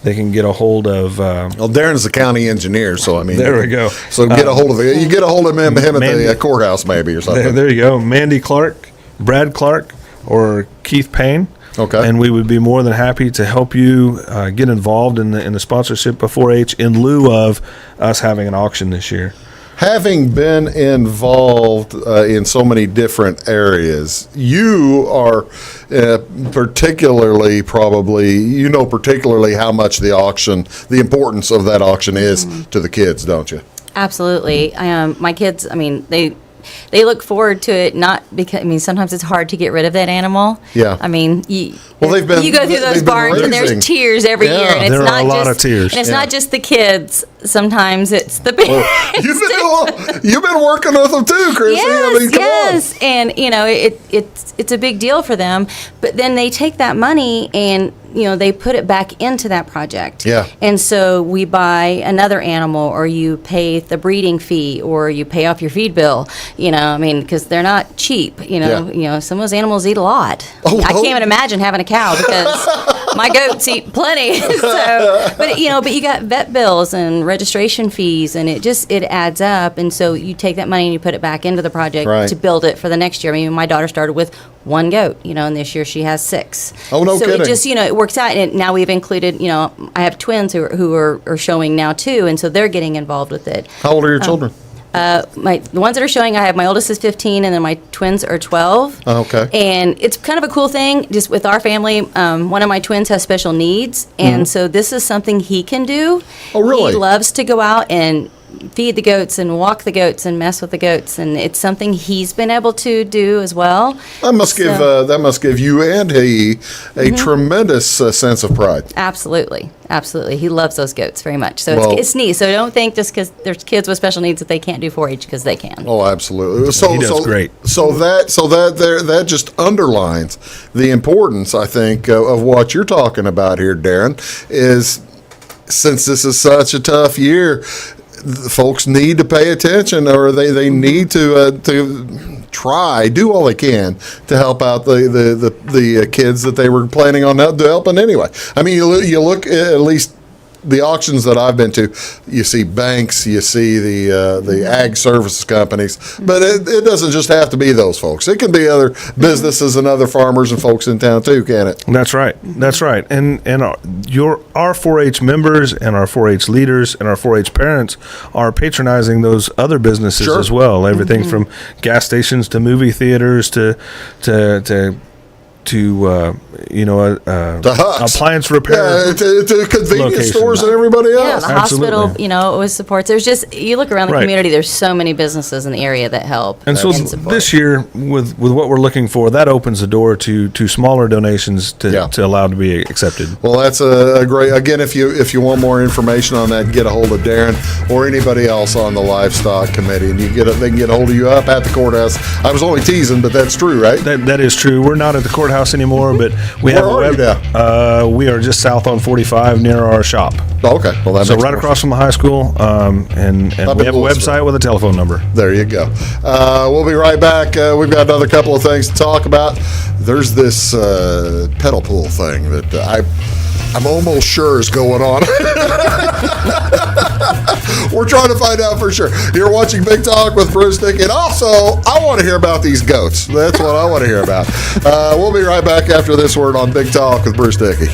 They can get a hold of. Well, Darin's the county engineer, so I mean. There we go. So get a hold of you get a hold of him at the courthouse, maybe, or something. There you go, Mandy Clark, Brad Clark, or Keith Payne. Okay. And we would be more than happy to help you get involved in the sponsorship of 4-H in lieu of us having an auction this year. Having been involved in so many different areas, you are particularly how much the importance of that auction is to the kids, don't you? Absolutely. My kids, I mean, they look forward to it, not because, I mean, sometimes it's hard to get rid of that animal. Yeah. I mean, you go through they've those barns and there's tears every year. And it's there not are a lot just, of tears. And it's not just the kids. Sometimes it's the parents. You've been working with them too, Chrissy. Yes. And, it's a big deal for them. But then they take that money and, they put it back into that project. Yeah. And so we buy another animal, or you pay the breeding fee, or you pay off your feed bill, because they're not cheap. Some of those animals eat a lot. I can't even imagine having a cow because my goats eat plenty. But you got vet bills and registration fees, and it adds up. And so you take that money and you put it back into the project to build it for the next year. I mean, my daughter started with one goat, and this year she has 6. Oh, no kidding. So it just, it works out. And now we've included, I have twins who are showing now too, and so they're getting involved with it. How old are your children? The ones that are showing, I have my oldest is 15, and then my twins are 12. Oh, okay. And it's kind of a cool thing, just with our family. One of my twins has special needs, and so this is something he can do. Oh, really? He loves to go out and feed the goats and walk the goats and mess with the goats, and it's something he's been able to do as well. That must give you and he a tremendous sense of pride. Absolutely. He loves those goats very much. So it's neat. So don't think just because there's kids with special needs that they can't do 4-H, because they can. Oh, absolutely. So he does great. So that just underlines the importance, I think, of what you're talking about here, Darin. Is since this is such a tough year, folks need to pay attention, or they need to do all they can to help out the kids that they were planning on helping anyway. I mean, you look at least the auctions that I've been to, you see banks, you see the ag services companies, but it doesn't just have to be those folks. It can be other businesses and other farmers and folks in town too, can it? That's right. And our 4-H members and our 4-H leaders and our 4-H parents are patronizing those other businesses as well. Everything from gas stations to movie theaters to appliance repair, to convenience stores and everybody else. The hospital, it always supports. There's just, you look around the community, there's so many businesses in the area that help. And so this year, with what we're looking for, that opens the door to smaller donations to allow to be accepted. Well, that's a great. Again, if you want more information on that, get a hold of Darin or anybody else on the livestock committee, and they can get a hold of you up at the courthouse. I was only teasing, but that's true, right? That is true. We're not at the courthouse anymore, but we have a we are just south on 45 near our shop. Oh, okay. Well, that makes right across from the high school, and we have a website with a telephone number. There you go. We'll be right back. We've got another couple of things to talk about. There's this pedal pool thing that I'm almost sure is going on. We're trying to find out for sure. You're watching Big Talk with Bruce Dickey, and also I want to hear about these goats. That's what I want to hear about. We'll be right back after this word on Big Talk with Bruce Dickey.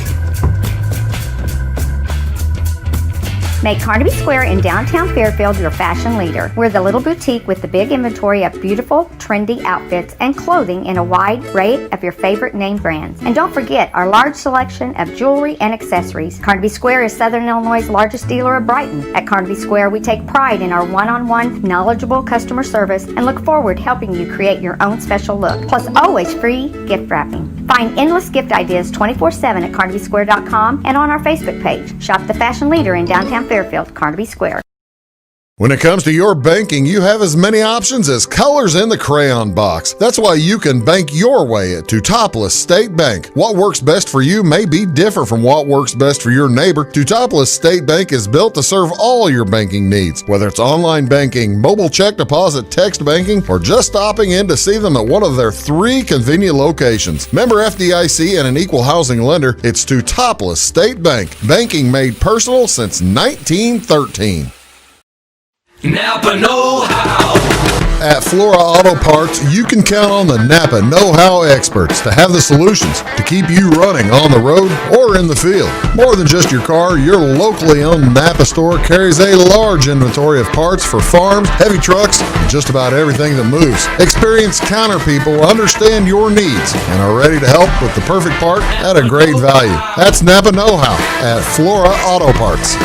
Make Carnaby Square in downtown Fairfield your fashion leader. We're the little boutique with the big inventory of beautiful, trendy outfits and clothing in a wide array of your favorite name brands. And don't forget our large selection of jewelry and accessories. Carnaby Square is Southern Illinois' largest dealer of Brighton. At Carnaby Square, we take pride in our one-on-one, knowledgeable customer service and look forward to helping you create your own special look. Plus, always free gift wrapping. Find endless gift ideas 24/7 at CarnabySquare.com and on our Facebook page. Shop the fashion leader in downtown Fairfield, Carnaby Square. When it comes to your banking, you have as many options as colors in the crayon box. That's why you can bank your way at Teutopolis State Bank. What works best for you may be different from what works best for your neighbor. Teutopolis State Bank is built to serve all your banking needs, whether it's online banking, mobile check deposit, text banking, or just stopping in to see them at one of their 3 convenient locations. Member FDIC and an equal housing lender, it's Teutopolis State Bank. Banking made personal since 1913. Napa know-how. At Flora Auto Parts, you can count on the Napa know-how experts to have the solutions to keep you running on the road or in the field. More than just your car, your locally owned Napa store carries a large inventory of parts for farms, heavy trucks, and just about everything that moves. Experienced counter people understand your needs and are ready to help with the perfect part at a great value. That's Napa know-how at Flora Auto Parts.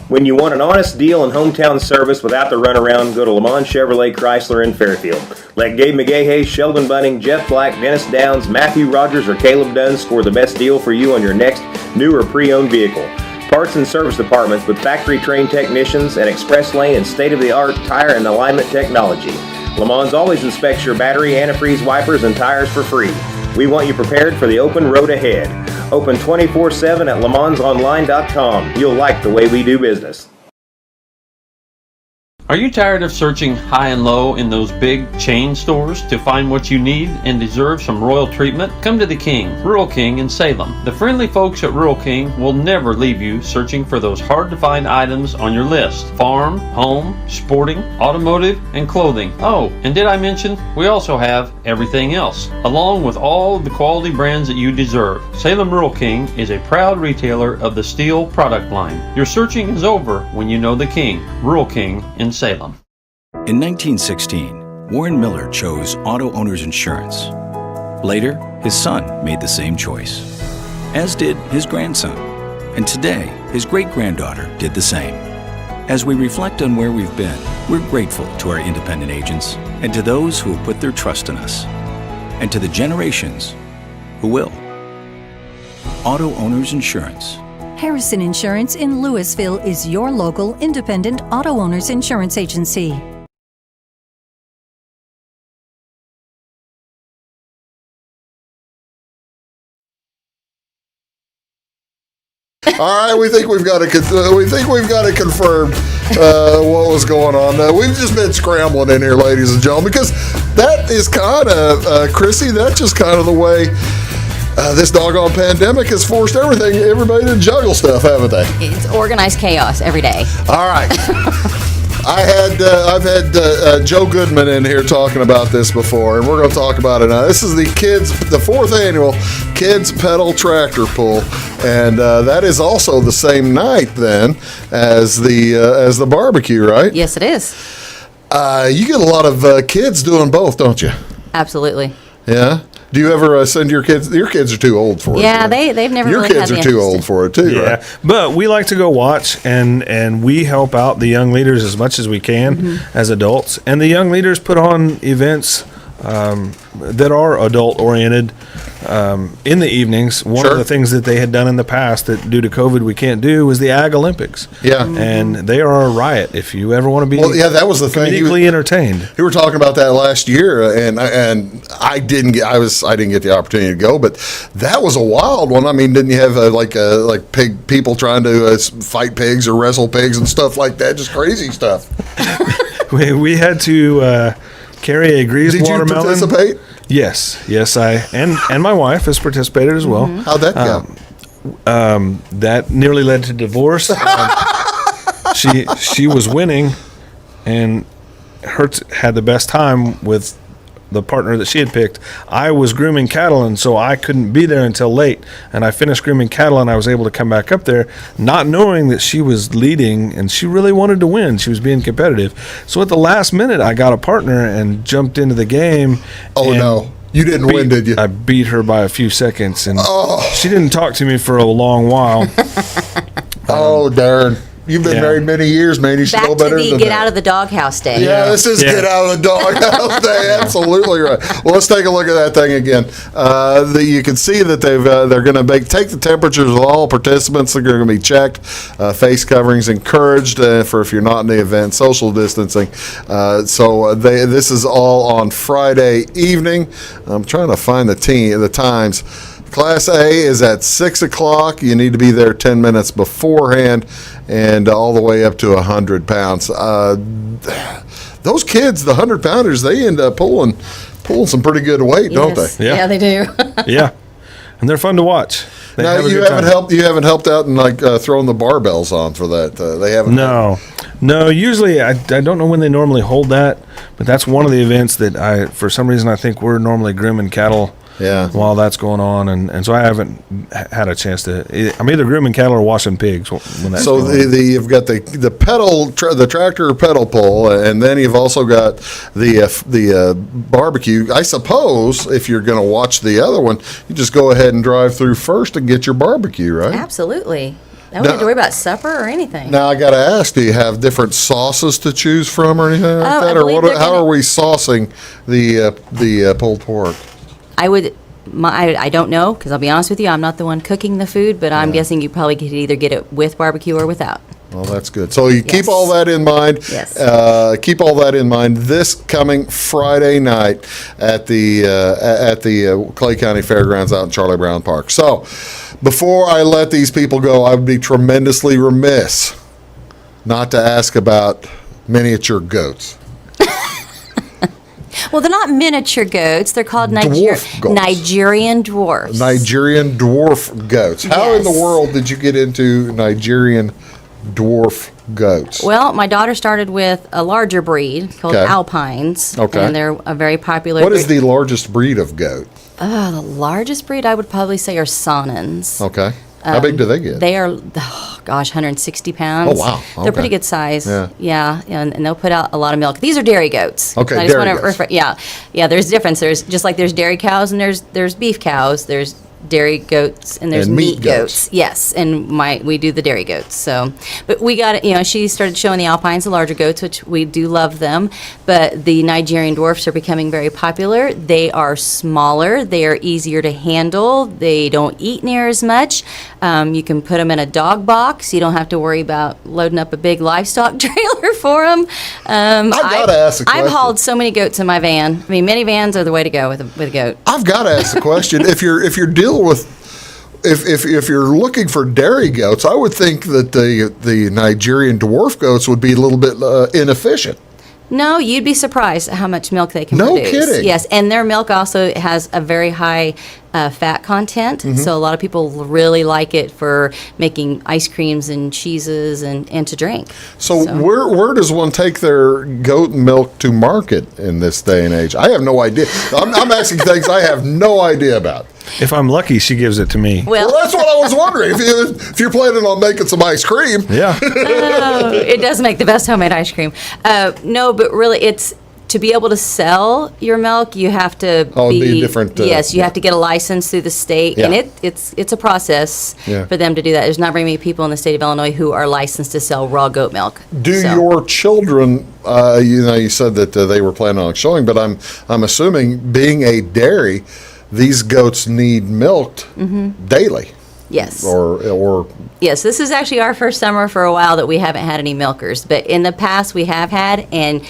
When you want an honest deal and hometown service without the runaround, go to Lamont Chevrolet Chrysler in Fairfield. Let Gabe McGahey, Sheldon Bunning, Jeff Black, Dennis Downs, Matthew Rogers, or Caleb Dunn score the best deal for you on your next new or pre-owned vehicle. Parts and service departments with factory-trained technicians and express lane and state-of-the-art tire and alignment technology. Lamont always inspects your battery, antifreeze, wipers, and tires for free. We want you prepared for the open road ahead. Open 24/7 at LeMansOnline.com. You'll like the way we do business. Are you tired of searching high and low in those big chain stores to find what you need and deserve some royal treatment? Come to the King, Rural King in Salem. The friendly folks at Rural King will never leave you searching for those hard-to-find items on your list. Farm, home, sporting, automotive, and clothing. Oh, and did I mention we also have everything else, along with all of the quality brands that you deserve. Salem Rural King is a proud retailer of the steel product line. Your searching is over when you know the King, Rural King in Salem. In 1916, Warren Miller chose Auto Owners Insurance. Later, his son made the same choice, as did his grandson. And today, His great-granddaughter did the same. As we reflect on where we've been, we're grateful to our independent agents and to those who have put their trust in us, and to the generations who will. Auto Owners Insurance. Harrison Insurance in Louisville is your local independent auto owners insurance agency. All right, we think we've got it confirmed what was going on. We've just been scrambling in here, ladies and gentlemen, because that is kind of Chrissy. That's just kind of the way this doggone pandemic has forced everybody to juggle stuff, haven't they? It's organized chaos every day. All right. I've had Joe Goodman in here talking about this before, and we're going to talk about it now. This is the 4th annual Kids Pedal Tractor Pull, and that is also the same night then as the barbecue, right? Yes, it is. You get a lot of kids doing both, don't you? Absolutely. Yeah. Do you ever send your kids? Your kids are too old for it. Yeah, they've never. Your really kids had are the too old for it too, yeah. right? But we like to go watch, and we help out the young leaders as much as we can as adults. And the young leaders put on events that are adult oriented in the evenings. One of the things that they had done in the past that due to COVID we can't do was the Ag Olympics. Yeah. And they are a riot if you ever want to be that was the thing. comedically entertained. We were talking about that last year, and I didn't get the opportunity to go, but that was a wild one. I mean, didn't you have like pig people trying to fight pigs or wrestle pigs and stuff like that? Just crazy stuff. we had to carry a greased watermelon. Did you participate? Yes, and my wife has participated as well. How'd that go? That nearly led to divorce. She was winning, and Hertz had the best time with the partner that she had picked. I was grooming cattle, and so I couldn't be there until late. And I finished grooming cattle, and I was able to come back up there, not knowing that she was leading, and she really wanted to win. She was being competitive. So at the last minute, I got a partner and jumped into the game. Oh, no. You didn't win, did you? I beat her by a few seconds, and she didn't talk to me for a long while. Oh, Darin. You've been married many years, man. You should know better than that. Back to the get out of the doghouse day. Yeah, this is get out of the doghouse day. Absolutely right. Well, let's take a look at that thing again. You can see that they're going to take the temperatures of all participants. They're going to be checked. Face coverings encouraged for if you're not in the event. Social distancing. This is all on Friday evening. I'm trying to find the times. Class A is at 6 o'clock. You need to be there 10 minutes beforehand, and all the way up to 100 pounds. Those kids, the 100-pounders, they end up pulling some pretty good weight, don't they? Yeah, they do. Yeah, and they're fun to watch. Now you haven't helped out in throwing the barbells on for that. They haven't. No. Usually I don't know when they normally hold that, but that's one of the events that for some reason I think we're normally grooming cattle. Yeah. While that's going on, and so I haven't had a chance to. I'm either grooming cattle or washing pigs when that's going on. You've got the pedal, the tractor pedal pull, and then you've also got the barbecue. I suppose if you're going to watch the other one, you just go ahead and drive through first and get your barbecue, right? Absolutely. I don't have to worry about supper or anything. Now I got to ask: do you have different sauces to choose from, or anything like that, or how are we saucing the pulled pork? I don't know, because I'll be honest with you, I'm not the one cooking the food, but I'm guessing you probably could either get it with barbecue or without. Well, that's good. So you keep all that in mind. Yes. Keep all that in mind this coming Friday night at the Clay County Fairgrounds out in Charlie Brown Park. So before I let these people go, I would be tremendously remiss not to ask about miniature goats. Well, they're not miniature goats. They're called Nigerian dwarfs. Nigerian dwarf goats. How in the world did you get into Nigerian dwarf goats? Well, my daughter started with a larger breed called Alpines. Okay. And they're a very popular What is the largest breed of goat? The largest breed I would probably say are Sonnens. Okay. How big do they get? They are, 160 pounds. Oh, wow. They're pretty good size. Yeah. And they'll put out a lot of milk. These are dairy goats. Okay, dairy goats. Yeah, there's difference. There's dairy cows and there's beef cows. There's dairy goats and there's And meat meat goats. Yes, and we do the dairy goats. So, but we got it. She started showing the Alpines, the larger goats, which we do love them. But the Nigerian dwarfs are becoming very popular. They are smaller. They are easier to handle. They don't eat near as much. You can put them in a dog box. You don't have to worry about loading up a big livestock trailer for them. I've got to ask a question. I've hauled so many goats in my van. I mean, minivans are the way to go with a goat. I've got to ask the question: if you're dealing with, if you're looking for dairy goats, I would think that the Nigerian dwarf goats would be a little bit inefficient. No, you'd be surprised at how much milk they can No produce. kidding. Yes, and their milk also has a very high fat content. Mhm. So a lot of people really like it for making ice creams and cheeses and to drink. So where does one take their goat milk to market in this day and age? I have no idea. I'm asking things I have no idea about. If I'm lucky, she gives it to me. Well, that's what I was wondering. If you're planning on making some ice cream. Yeah. Oh, it does make the best homemade ice cream. No, but really, it's to be able to sell your milk, you have to be different. Yes, you have to get a license through the state, Yeah. and it's a process for them to do that. There's not very many people in the state of Illinois who are licensed to sell raw goat milk. Do your children? You said that they were planning on showing, but I'm assuming, being a dairy, these goats need milked daily. Yes. Or Yes, this is actually our first summer for a while that we haven't had any milkers, but in the past we have had, and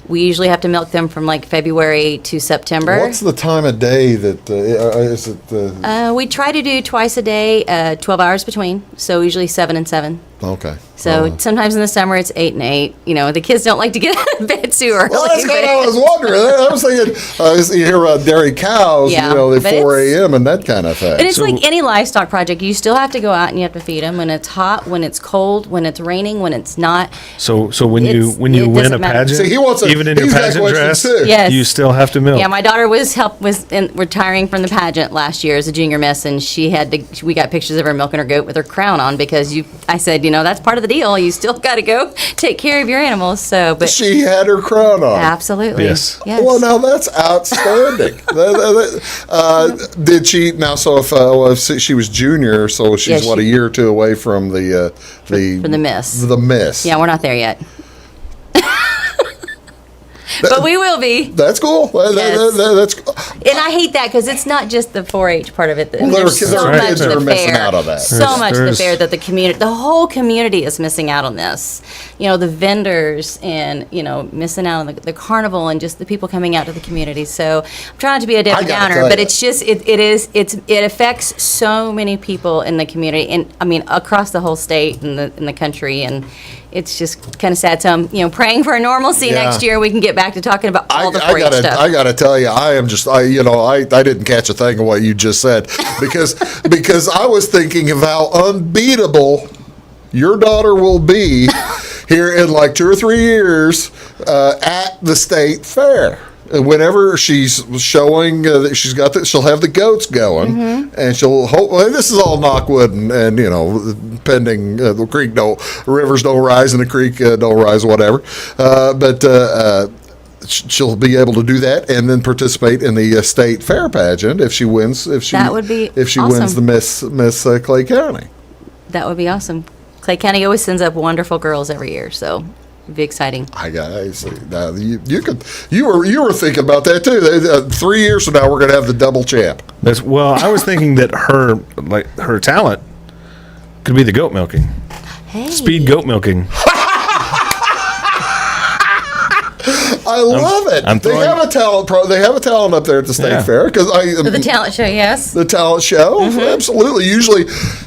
we usually have to milk them from like February to September. what's the time of day that is it? We try to do twice a day, 12 hours between, so usually 7 and 7. Okay. So sometimes in the summer it's 8 and 8. The kids don't like to get out of bed too early. Well, that's what I was wondering. I was thinking, you hear about dairy cows, Yeah, they but 4 a.m. and that kind of thing. But it's like any livestock project. You still have to go out and you have to feed them when it's hot, when it's cold, when it's raining, when it's not. So when you it win a doesn't matter. pageant, See, he wants even in your he's got pageant questions dress, too. Yes. you still have to milk. Yeah, my daughter was retiring from the pageant last year as a junior miss, and we got pictures of her milking her goat with her crown on because I said, that's part of the deal. You still got to go take care of your animals. So, but she had her crown on. Absolutely. Yes. Well, now that's outstanding. Did she now? So if she was junior, so she's Yeah, a year or two away from the from the miss. The miss. Yeah, we're not there yet. But we will be. That's cool. Yes. That's And I hate that because it's not just the 4-H part of it. Well, There's there so are much kids that the are missing fair. out on that. So much the There's- fair that the whole community is missing out on this. The vendors and, missing out on the carnival and just the people coming out to the community. So I'm trying not to be a Debbie Downer, but it's just, it affects so many people in the community and, across the whole state and in the country. And it's just kind of sad. So I'm, praying for a normalcy next year. We can get back to talking about all the 4-H stuff. I gotta tell you, I am just, I didn't catch a thing of what you just said because I was thinking of how unbeatable your daughter will be here in like 2 or 3 years at the state fair. Whenever she's showing that she'll have the goats going, and she'll hope. Well, this is all knockwood and pending the rivers don't rise and the creek don't rise, whatever. But she'll be able to do that and then participate in the state fair pageant if she wins. That would be if she awesome. wins the Miss Clay County. That would be awesome. Clay County always sends up wonderful girls every year, so it'd be exciting. I see. Now, you were thinking about that too. 3 years from now, we're going to have the double champ. I was thinking that her talent could be the goat milking. Hey. Speed goat milking. I love it. They have a talent They have a talent up there at the state fair because For the talent show, yes. The talent show, absolutely. Usually,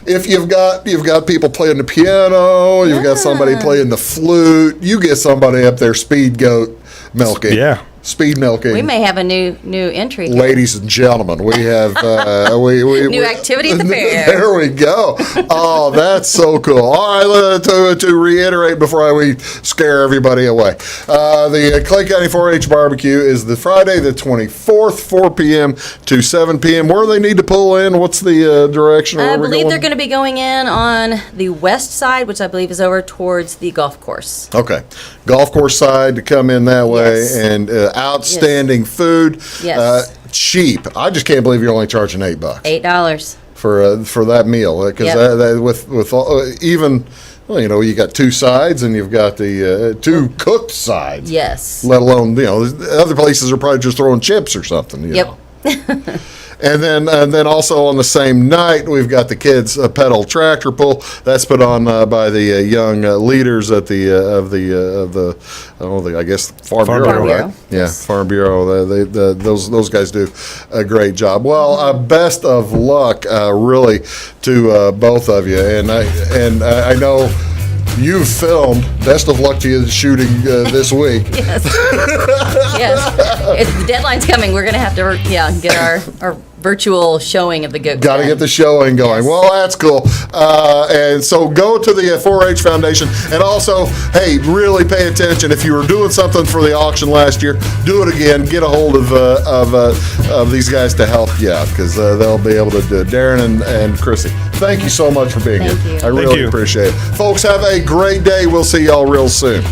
if you've got people playing the piano, you've got somebody playing the flute, you get somebody up there speed goat milking. Yeah. Speed milking. We may have a new entry here. Ladies and gentlemen, we have New activity at the fair. There we go. Oh, that's so cool. All right, to reiterate before we scare everybody away, the Clay County 4-H barbecue is the Friday the 24th, 4 p.m. to 7 p.m. Where do they need to pull in? What's the direction? I believe they're going to be going in on the west side, which I believe is over towards the golf course. Okay, golf course side to come in that way, Yes. and outstanding food. Yes. Cheap. I just can't believe you're only charging $8 $8 for that meal, because with even. Well, you got 2 sides, and you've got the 2 cooked sides. Yes. Let alone, other places are probably just throwing chips or something. Yep. And then also on the same night, we've got the kids' pedal tractor pull. That's put on by the young leaders at the I guess Farm Bureau, right? Yeah, Farm Bureau. Those guys do a great job. Well, best of luck, really, to both of you. And I know. You've filmed. Best of luck to you shooting this week. Yes. Yes. If the deadline's coming, we're going to have to get our virtual showing of the goat. Got to get the showing going. Yes. Well, that's cool. And so go to the 4-H Foundation. And also, hey, really pay attention. If you were doing something for the auction last year, do it again. Get a hold of these guys to help you out, because they'll be able to do it. Darin and Chrissy, thank you so much for being here. Thank you. I really appreciate it. Folks, have a great day. We'll see y'all real soon.